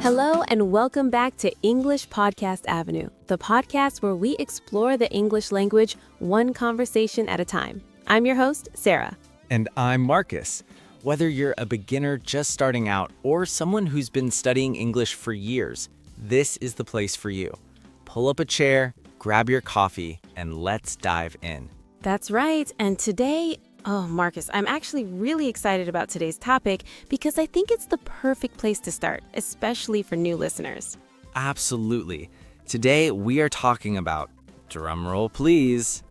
Hello, and welcome back to English Podcast Avenue, the podcast where we explore the English language one conversation at a time. I'm your host, Sarah. And I'm Marcus. Whether you're a beginner just starting out or someone who's been studying English for years, this is the place for you. Pull up a chair, grab your coffee, and let's dive in. That's right, and today, Marcus, I'm actually really excited about today's topic because I think it's the perfect place to start, especially for new listeners. Absolutely. Today we are talking about, drumroll please,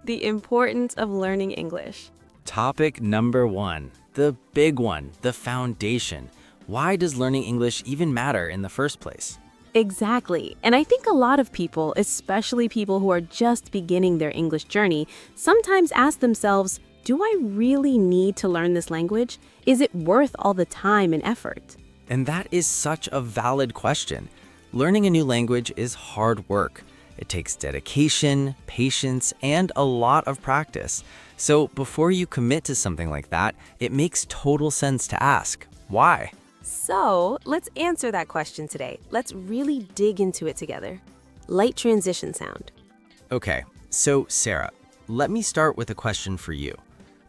the importance of learning English. topic number 1, the big one, the foundation. Why does learning English even matter in the first place? Exactly. And I think a lot of people, especially people who are just beginning their English journey, sometimes ask themselves, do I really need to learn this language? Is it worth all the time and effort? And that is such a valid question. Learning a new language is hard work. It takes dedication, patience, and a lot of practice. So before you commit to something like that, it makes total sense to ask, why? So let's answer that question today. Let's really dig into it together. Light transition sound. Okay, so Sarah, let me start with a question for you.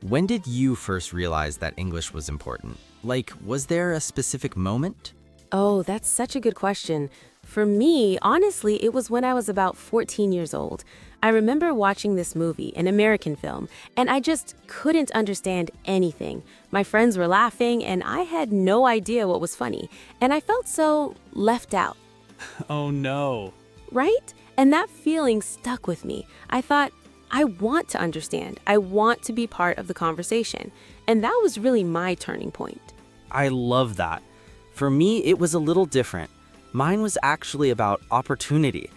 When did you first realize that English was important? Like, was there a specific moment? Oh, that's such a good question. For me, honestly, it was when I was about 14 years old. I remember watching this movie, an American film, and I just couldn't understand anything. My friends were laughing, and I had no idea what was funny, and I felt so left out. Oh no. Right? And that feeling stuck with me. I thought, I want to understand. I want to be part of the conversation. And that was really my turning point. I love that. For me, it was a little different. Mine was actually about opportunity.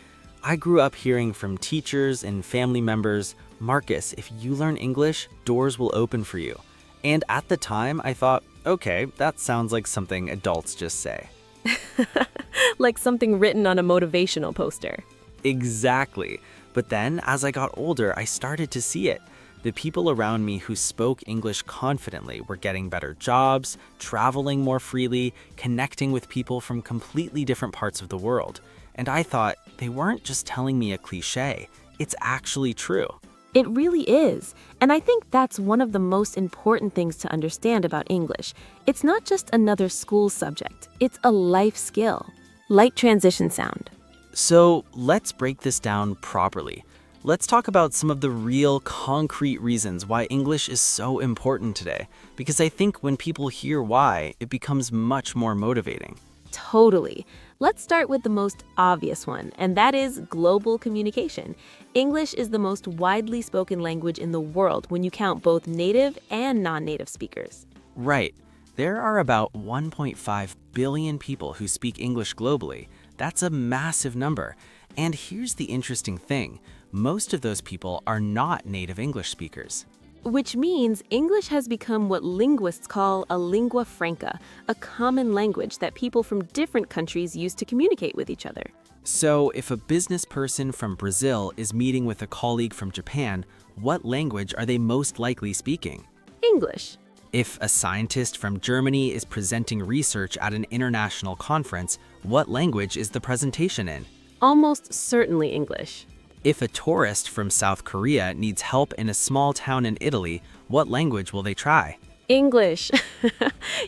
I grew up hearing from teachers and family members, Marcus, if you learn English, doors will open for you. And at the time, I thought, okay, that sounds like something adults just say. Like something written on a motivational poster. Exactly. But then, as I got older, I started to see it. The people around me who spoke English confidently were getting better jobs, traveling more freely, connecting with people from completely different parts of the world. And I thought, they weren't just telling me a cliche. It's actually true. It really is. And I think that's one of the most important things to understand about English. It's not just another school subject. It's a life skill. Light transition sound. So let's break this down properly. Let's talk about some of the real concrete reasons why English is so important today, because I think when people hear why, it becomes much more motivating. Totally. Let's start with the most obvious one, and that is global communication. English is the most widely spoken language in the world when you count both native and non-native speakers. Right. There are about 1.5 billion people who speak English globally. That's a massive number. And here's the interesting thing. Most of those people are not native English speakers. Which means English has become what linguists call a lingua franca, a common language that people from different countries use to communicate with each other. So if a business person from Brazil is meeting with a colleague from Japan, what language are they most likely speaking? English. If a scientist from Germany is presenting research at an international conference, what language is the presentation in? Almost certainly English. If a tourist from South Korea needs help in a small town in Italy, what language will they try? English.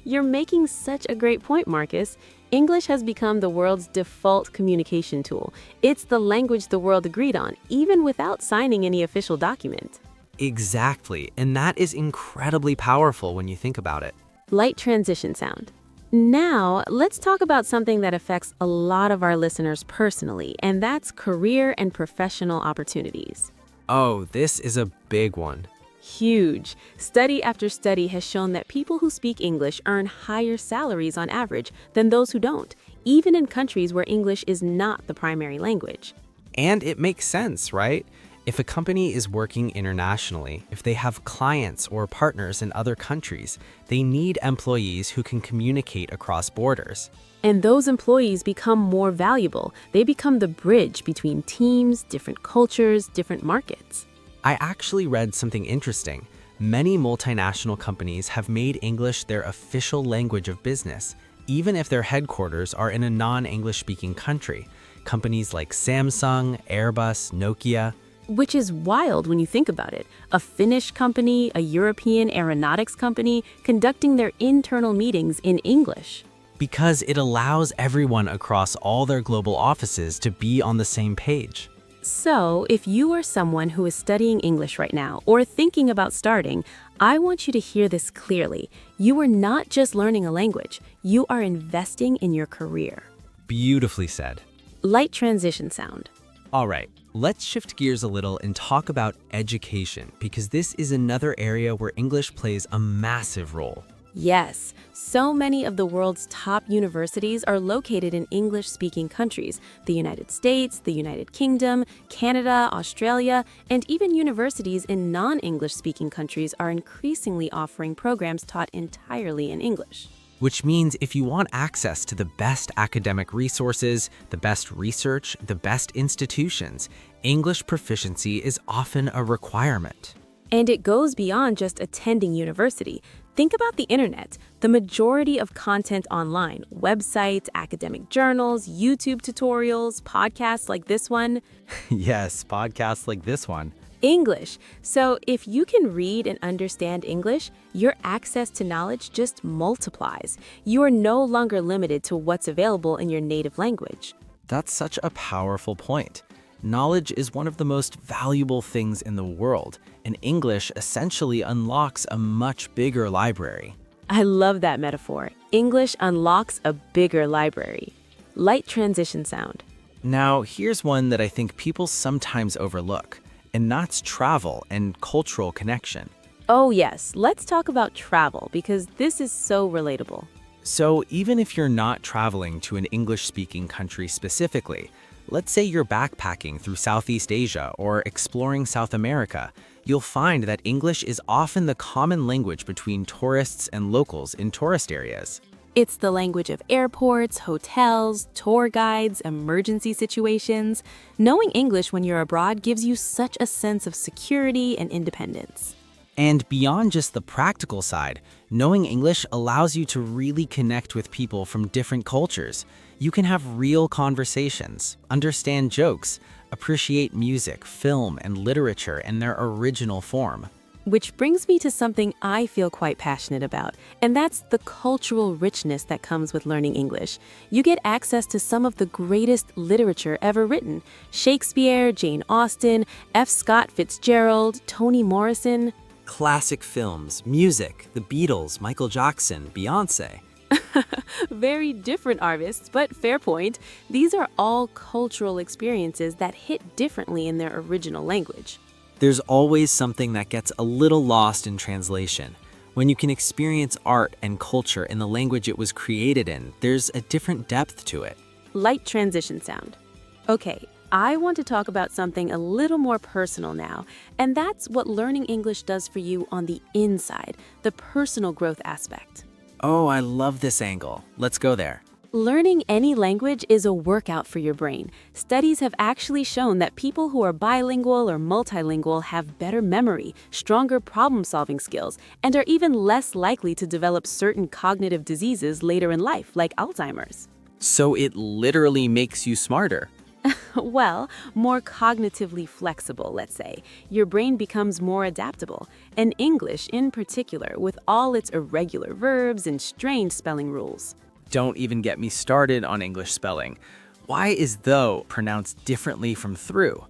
You're making such a great point, Marcus. English has become the world's default communication tool. It's the language the world agreed on, even without signing any official document. Exactly, and that is incredibly powerful when you think about it. Light transition sound. Now, let's talk about something that affects a lot of our listeners personally, and that's career and professional opportunities. Oh, this is a big one. Huge. Study after study has shown that people who speak English earn higher salaries on average than those who don't, even in countries where English is not the primary language. And it makes sense, right? If a company is working internationally, if they have clients or partners in other countries, they need employees who can communicate across borders. And those employees become more valuable. They become the bridge between teams, different cultures, different markets. I actually read something interesting. Many multinational companies have made English their official language of business, even if their headquarters are in a non-English speaking country. Companies like Samsung, Airbus, Nokia. Which is wild when you think about it. A Finnish company, a European aeronautics company, conducting their internal meetings in English. Because it allows everyone across all their global offices to be on the same page. So, if you are someone who is studying English right now or thinking about starting, I want you to hear this clearly. You are not just learning a language, you are investing in your career. Beautifully said. Light transition sound. All right, let's shift gears a little and talk about education, because this is another area where English plays a massive role. Yes, so many of the world's top universities are located in English-speaking countries. The United States, the United Kingdom, Canada, Australia, and even universities in non-English-speaking countries are increasingly offering programs taught entirely in English. Which means if you want access to the best academic resources, the best research, the best institutions, English proficiency is often a requirement. And it goes beyond just attending university. Think about the internet. The majority of content online, websites, academic journals, YouTube tutorials, podcasts like this one. Yes, podcasts like this one. English. So if you can read and understand English, your access to knowledge just multiplies. You are no longer limited to what's available in your native language. That's such a powerful point. Knowledge is one of the most valuable things in the world, and English essentially unlocks a much bigger library. I love that metaphor. English unlocks a bigger library. Light transition sound. Now, here's one that I think people sometimes overlook, and that's travel and cultural connection. Oh yes, let's talk about travel because this is so relatable. So even if you're not traveling to an English-speaking country specifically, let's say you're backpacking through Southeast Asia or exploring South America, you'll find that English is often the common language between tourists and locals in tourist areas. It's the language of airports, hotels, tour guides, emergency situations. Knowing English when you're abroad gives you such a sense of security and independence. And beyond just the practical side, knowing English allows you to really connect with people from different cultures. You can have real conversations, understand jokes, appreciate music, film, and literature in their original form. Which brings me to something I feel quite passionate about, and that's the cultural richness that comes with learning English. You get access to some of the greatest literature ever written. Shakespeare, Jane Austen, F. Scott Fitzgerald, Toni Morrison. Classic films, music, the Beatles, Michael Jackson, Beyoncé. Very different artists, but fair point. These are all cultural experiences that hit differently in their original language. There's always something that gets a little lost in translation. When you can experience art and culture in the language it was created in, there's a different depth to it. Light transition sound. Okay, I want to talk about something a little more personal now, and that's what learning English does for you on the inside, the personal growth aspect. Oh, I love this angle. Let's go there. Learning any language is a workout for your brain. Studies have actually shown that people who are bilingual or multilingual have better memory, stronger problem-solving skills, and are even less likely to develop certain cognitive diseases later in life, like Alzheimer's. So it literally makes you smarter. Well, more cognitively flexible, let's say. Your brain becomes more adaptable. And English, in particular, with all its irregular verbs and strange spelling rules. Don't even get me started on English spelling. Why is though pronounced differently from through?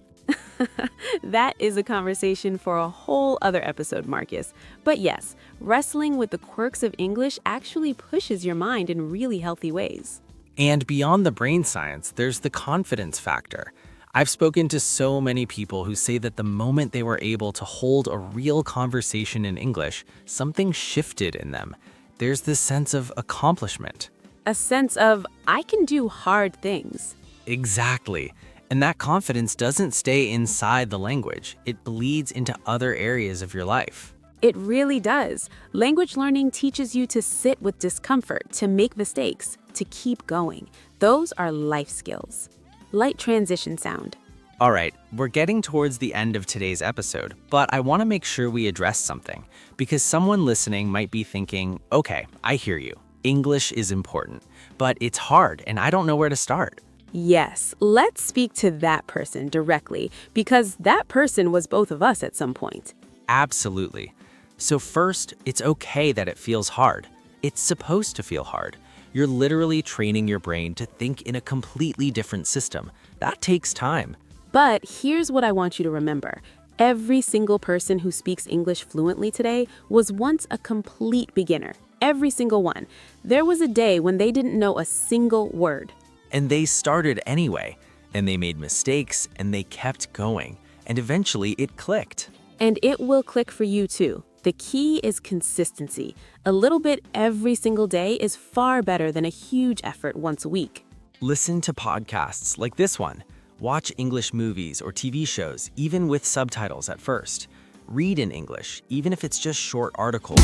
That is a conversation for a whole other episode, Marcus. But yes, wrestling with the quirks of English actually pushes your mind in really healthy ways. And beyond the brain science, there's the confidence factor. I've spoken to so many people who say that the moment they were able to hold a real conversation in English, something shifted in them. There's this sense of accomplishment. A sense of, I can do hard things. Exactly. And that confidence doesn't stay inside the language. It bleeds into other areas of your life. It really does. Language learning teaches you to sit with discomfort, to make mistakes, to keep going. Those are life skills. Light transition sound. All right, we're getting towards the end of today's episode, but I want to make sure we address something, because someone listening might be thinking, okay, I hear you. English is important, but it's hard and I don't know where to start. Yes, let's speak to that person directly, because that person was both of us at some point. Absolutely. So first, it's okay that it feels hard. It's supposed to feel hard. You're literally training your brain to think in a completely different system. That takes time. But here's what I want you to remember. Every single person who speaks English fluently today was once a complete beginner. Every single one. There was a day when they didn't know a single word. And they started anyway. And they made mistakes and they kept going. And eventually it clicked. And it will click for you too. The key is consistency. A little bit every single day is far better than a huge effort once a week. Listen to podcasts like this one. Watch English movies or TV shows, even with subtitles at first. Read in English, even if it's just short articles.